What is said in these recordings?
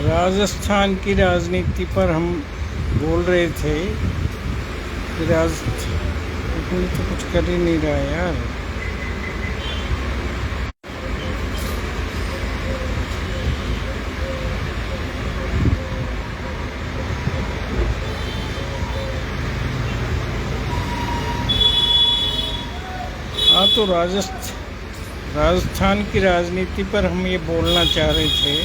राजस्थान की राजनीति पर हम बोल रहे थे कि राजस्थान तो कुछ कर ही नहीं रहा यार। हाँ, तो राजस्थान की राजनीति पर हम ये बोलना चाह रहे थे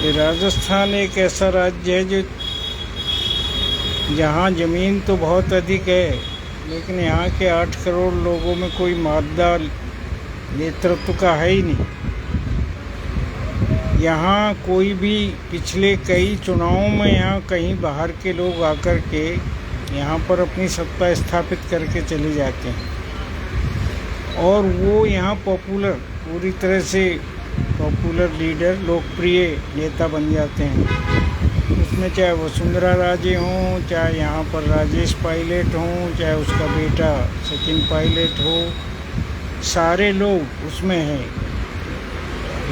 कि राजस्थान एक ऐसा राज्य है जो जहाँ ज़मीन तो बहुत अधिक है, लेकिन यहाँ के 8 करोड़ लोगों में कोई मादा नेतृत्व का है ही नहीं। यहाँ कोई भी पिछले कई चुनावों में यहाँ कहीं बाहर के लोग आकर के यहाँ पर अपनी सत्ता स्थापित करके चले जाते हैं और वो यहाँ पूरी तरह से पॉपुलर लीडर, लोकप्रिय नेता बन जाते हैं। उसमें चाहे वसुंधरा राजे हों, चाहे यहाँ पर राजेश पायलट हों, चाहे उसका बेटा सचिन पायलट हो, सारे लोग उसमें हैं।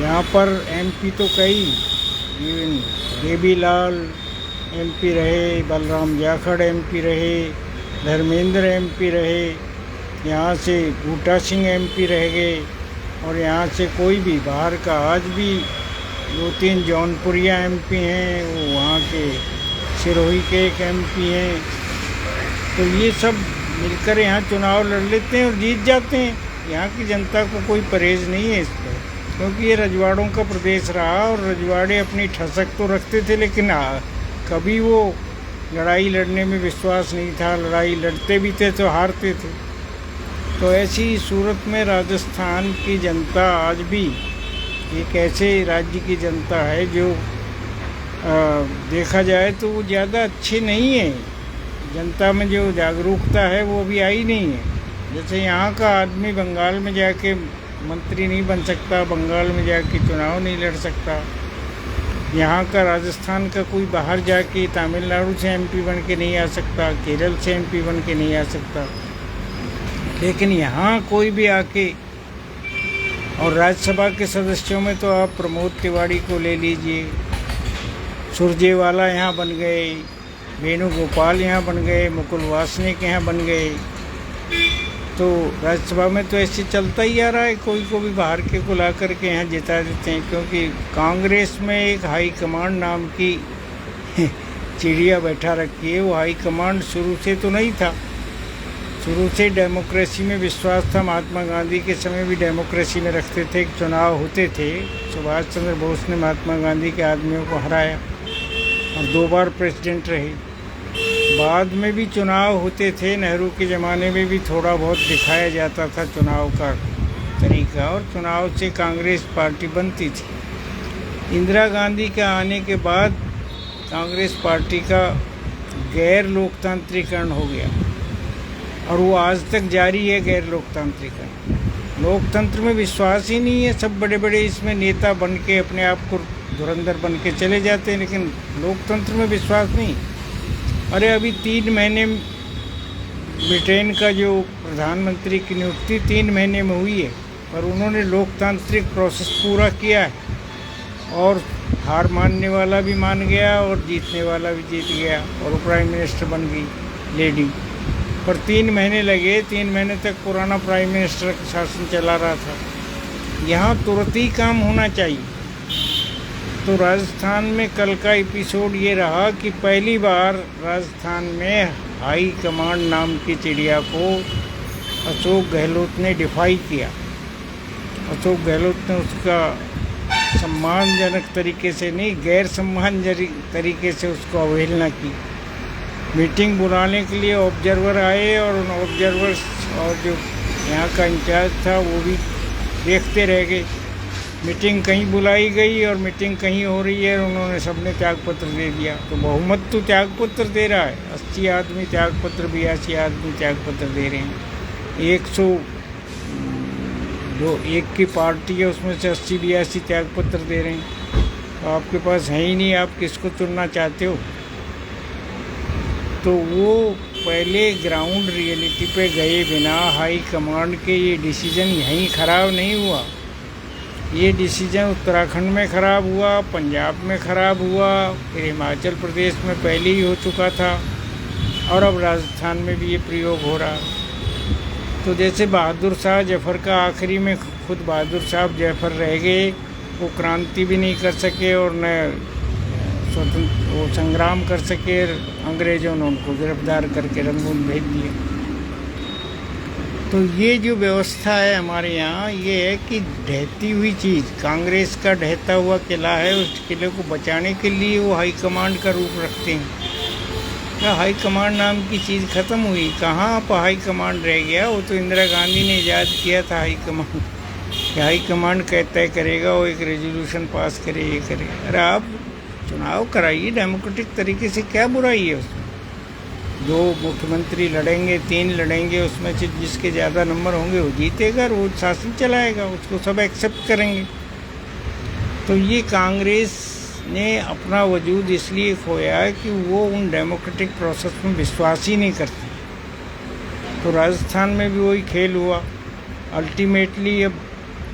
यहाँ पर एमपी तो कई, इवन देवीलाल एमपी रहे, बलराम जाखड़ एमपी रहे, धर्मेंद्र एमपी रहे, यहाँ से बूटा सिंह एमपी रह गए, और यहाँ से कोई भी बाहर का आज भी 2-3 जौनपुरिया एमपी हैं, वो वहाँ के सिरोही के एक एमपी हैं। तो ये सब मिलकर यहाँ चुनाव लड़ लेते हैं और जीत जाते हैं। यहाँ की जनता को कोई परहेज नहीं है इस पर, क्योंकि ये रजवाड़ों का प्रदेश रहा और रजवाड़े अपनी ठसक तो रखते थे, लेकिन कभी वो लड़ाई लड़ने में विश्वास नहीं था। लड़ाई लड़ते भी थे तो हारते थे। तो ऐसी सूरत में राजस्थान की जनता आज भी एक ऐसे राज्य की जनता है जो देखा जाए तो वो ज़्यादा अच्छी नहीं है। जनता में जो जागरूकता है वो अभी आई नहीं है। जैसे यहाँ का आदमी बंगाल में जाके मंत्री नहीं बन सकता, बंगाल में जाके चुनाव नहीं लड़ सकता। यहाँ का राजस्थान का कोई बाहर जाके तमिलनाडु से एमपी बन के नहीं आ सकता, केरल से एमपी बन के नहीं आ सकता। लेकिन यहाँ कोई भी आके, और राज्यसभा के सदस्यों में तो आप प्रमोद तिवारी को ले लीजिए, सुरजेवाला यहाँ बन गए, वेणुगोपाल यहाँ बन गए, मुकुल वासनिक यहाँ बन गए। तो राज्यसभा में तो ऐसे चलता ही आ रहा है, कोई को भी बाहर के को ला करके यहाँ जिता देते हैं। क्योंकि कांग्रेस में एक हाई कमांड नाम की चिड़िया बैठा रखी है। वो हाई कमांड शुरू से तो नहीं था, शुरू से डेमोक्रेसी में विश्वास था। महात्मा गांधी के समय भी डेमोक्रेसी में रखते थे, चुनाव होते थे। सुभाष चंद्र बोस ने महात्मा गांधी के आदमियों को हराया और 2 बार प्रेसिडेंट रहे। बाद में भी चुनाव होते थे, नेहरू के ज़माने में भी थोड़ा बहुत दिखाया जाता था चुनाव का तरीका, और चुनाव से कांग्रेस पार्टी बनती थी। इंदिरा गांधी के आने के बाद कांग्रेस पार्टी का गैर लोकतांत्रिकरण हो गया और वो आज तक जारी है। गैर लोकतांत्रिकरण, लोकतंत्र में विश्वास ही नहीं है। सब बड़े बड़े इसमें नेता बन के अपने आप को धुरंधर बन के चले जाते हैं, लेकिन लोकतंत्र में विश्वास नहीं। अरे अभी 3 महीने ब्रिटेन का जो प्रधानमंत्री की नियुक्ति 3 महीने में हुई है, पर उन्होंने लोकतांत्रिक प्रोसेस पूरा किया है और हार मानने वाला भी मान गया और जीतने वाला भी जीत गया और प्राइम मिनिस्टर बन गई लेडी। पर 3 महीने लगे, 3 महीने तक पुराना प्राइम मिनिस्टर का शासन चला रहा था। यहाँ तुरंत ही काम होना चाहिए। तो राजस्थान में कल का एपिसोड ये रहा कि पहली बार राजस्थान में हाई कमांड नाम की चिड़िया को अशोक गहलोत ने डिफाई किया। अशोक गहलोत ने उसका सम्मानजनक तरीके से नहीं, गैर सम्मानजनक तरीके से उसको अवहेलना की। मीटिंग बुलाने के लिए ऑब्जर्वर आए और उन ऑब्जर्वर्स और जो यहाँ का इंचार्ज था वो भी देखते रह गए। मीटिंग कहीं बुलाई गई और मीटिंग कहीं हो रही है, उन्होंने सबने त्यागपत्र दे दिया। तो बहुमत तो त्यागपत्र दे रहा है, 80 आदमी त्यागपत्र, 82 आदमी त्यागपत्र दे रहे हैं। 101 की पार्टी है, उसमें से 80-82 त्यागपत्र दे रहे हैं। तो आपके पास है ही नहीं, आप किसको चुनना चाहते हो? तो वो पहले ग्राउंड रियलिटी पे गए बिना हाई कमांड के ये डिसीजन यहीं ख़राब नहीं हुआ। ये डिसीजन उत्तराखंड में ख़राब हुआ, पंजाब में ख़राब हुआ, फिर हिमाचल प्रदेश में पहले ही हो चुका था और अब राजस्थान में भी ये प्रयोग हो रहा। तो जैसे बहादुर शाह जफ़र का आखिरी में खुद बहादुर साहब जफ़र रह गए, वो क्रांति भी नहीं कर सके और न स्वतंत्र वो संग्राम कर सके, अंग्रेज़ों ने उनको गिरफ्तार करके रंगून भेज दिया। तो ये जो व्यवस्था है हमारे यहाँ, ये है कि ढहती हुई चीज़, कांग्रेस का ढहता हुआ किला है, उस किले को बचाने के लिए वो हाई कमांड का रूप रखते हैं। क्या हाई कमांड नाम की चीज़ ख़त्म हुई? कहाँ पर हाई कमांड रह गया? वो तो इंदिरा गांधी ने ईजाद किया था हाई कमांड। हाई कमांड तय करेगा, वो एक रेजोल्यूशन पास करे, ये करे। अरे आप चुनाव कराइए डेमोक्रेटिक तरीके से, क्या बुराई है उसमें? दो मुख्यमंत्री लड़ेंगे, 3 लड़ेंगे, उसमें से जिसके ज़्यादा नंबर होंगे वो जीतेगा, वो शासन चलाएगा, उसको सब एक्सेप्ट करेंगे। तो ये कांग्रेस ने अपना वजूद इसलिए खोया है कि वो उन डेमोक्रेटिक प्रोसेस में विश्वास ही नहीं करती। तो राजस्थान में भी वही खेल हुआ। अल्टीमेटली अब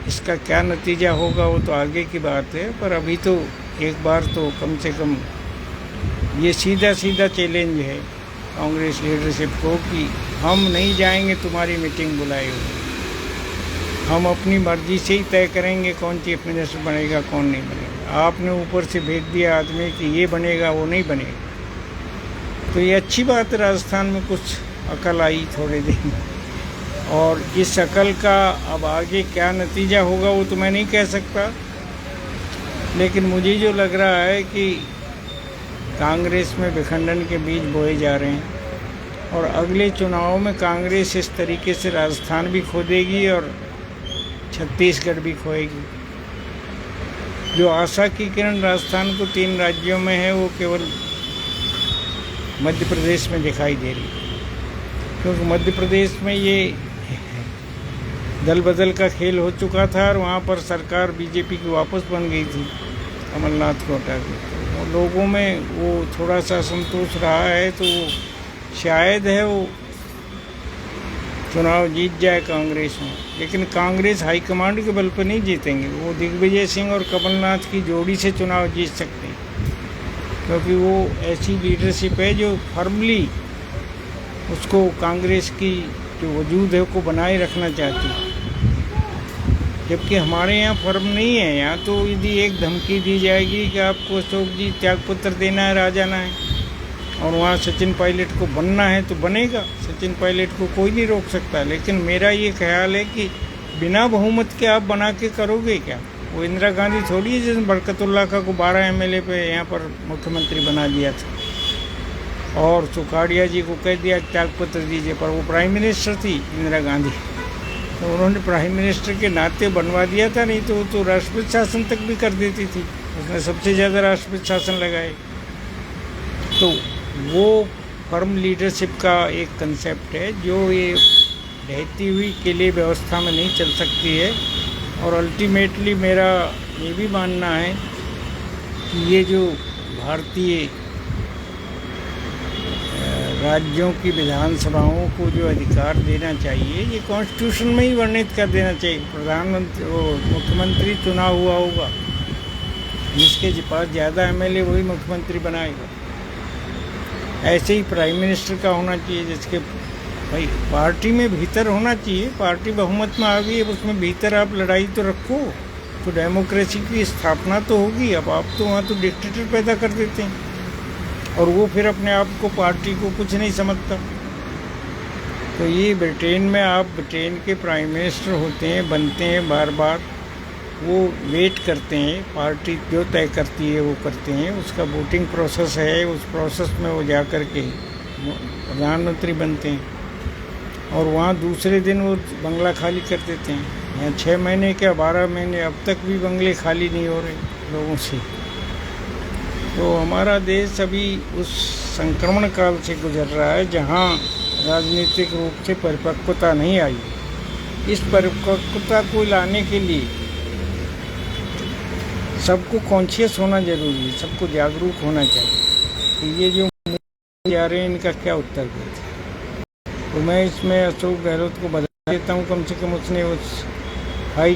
इसका क्या नतीजा होगा वो तो आगे की बात है, पर अभी तो एक बार तो कम से कम ये सीधा सीधा चैलेंज है कांग्रेस लीडरशिप को कि हम नहीं जाएंगे तुम्हारी मीटिंग बुलाई हुई, हम अपनी मर्जी से ही तय करेंगे कौन चीफ मिनिस्टर बनेगा, कौन नहीं बनेगा। आपने ऊपर से भेज दिया आदमी कि ये बनेगा, वो नहीं बनेगा। तो ये अच्छी बात है, राजस्थान में कुछ अकल आई थोड़े दिन, और इस अकल का अब आगे क्या नतीजा होगा वो तो मैं नहीं कह सकता, लेकिन मुझे जो लग रहा है कि कांग्रेस में विखंडन के बीज बोए जा रहे हैं और अगले चुनाव में कांग्रेस इस तरीके से राजस्थान भी खो देगी और छत्तीसगढ़ भी खोएगी। जो आशा की किरण राजस्थान को 3 राज्यों में है वो केवल मध्य प्रदेश में दिखाई दे रही है, क्योंकि मध्य प्रदेश में ये दल बदल का खेल हो चुका था और वहाँ पर सरकार बीजेपी की वापस बन गई थी कमलनाथ को हटा के। तो लोगों में वो थोड़ा सा संतोष रहा है, तो शायद है वो चुनाव जीत जाए कांग्रेस में। लेकिन कांग्रेस हाईकमांड के बल पर नहीं जीतेंगे, वो दिग्विजय सिंह और कमलनाथ की जोड़ी से चुनाव जीत सकते हैं, क्योंकि वो ऐसी लीडरशिप है जो फर्मली उसको कांग्रेस की जो वजूद है को बनाए रखना चाहती है। जबकि हमारे यहाँ फर्म नहीं है। यहाँ तो यदि एक धमकी दी जाएगी कि आपको अशोक जी त्यागपत्र देना है, राजाना है, और वहाँ सचिन पायलट को बनना है तो बनेगा। सचिन पायलट को कोई नहीं रोक सकता। लेकिन मेरा ये ख्याल है कि बिना बहुमत के आप बना के करोगे क्या? वो इंदिरा गांधी थोड़ी है जिसने बरकतुल्ला का को 12 MLA पे यहाँ पर मुख्यमंत्री बना दिया था और सुखाड़िया जी को कह दिया त्यागपत्र दीजिए, पर वो प्राइम मिनिस्टर थी इंदिरा गांधी, तो उन्होंने प्राइम मिनिस्टर के नाते बनवा दिया था, नहीं तो वो तो राष्ट्रपति शासन तक भी कर देती थी। उसने सबसे ज़्यादा राष्ट्रपति शासन लगाए। तो वो फर्म लीडरशिप का एक कंसेप्ट है जो ये ढहती हुई किले व्यवस्था में नहीं चल सकती है। और अल्टीमेटली मेरा ये भी मानना है कि ये जो भारतीय राज्यों की विधानसभाओं को जो अधिकार देना चाहिए, ये कॉन्स्टिट्यूशन में ही वर्णित कर देना चाहिए। प्रधानमंत्री मुख्यमंत्री चुना हुआ होगा, जिसके पास ज़्यादा MLA वही मुख्यमंत्री बनाएगा। ऐसे ही प्राइम मिनिस्टर का होना चाहिए, जिसके भाई पार्टी में भीतर होना चाहिए। पार्टी बहुमत में आ गई, अब उसमें भीतर आप लड़ाई तो रखो, तो डेमोक्रेसी की स्थापना तो होगी। अब आप तो वहाँ तो डिक्टेटर पैदा कर देते हैं और वो फिर अपने आप को पार्टी को कुछ नहीं समझता। तो ये ब्रिटेन में आप ब्रिटेन के प्राइम मिनिस्टर होते हैं, बनते हैं बार बार, वो वेट करते हैं, पार्टी जो तय करती है वो करते हैं, उसका वोटिंग प्रोसेस है, उस प्रोसेस में वो जा कर के प्रधानमंत्री बनते हैं और वहाँ दूसरे दिन वो बंगला खाली कर देते हैं। यहाँ 6 महीने क्या 12 महीने अब तक भी बंगले खाली नहीं हो रहे लोगों से। तो हमारा देश अभी उस संक्रमण काल से गुजर रहा है जहाँ राजनीतिक रूप से परिपक्वता नहीं आई। इस परिपक्वता को लाने के लिए सबको कॉन्शियस होना जरूरी है, सबको जागरूक होना चाहिए कि ये जो जा रहे हैं इनका क्या उत्तर देते। तो मैं इसमें अशोक गहलोत को बधाई देता हूँ, कम से कम उसने उस हाई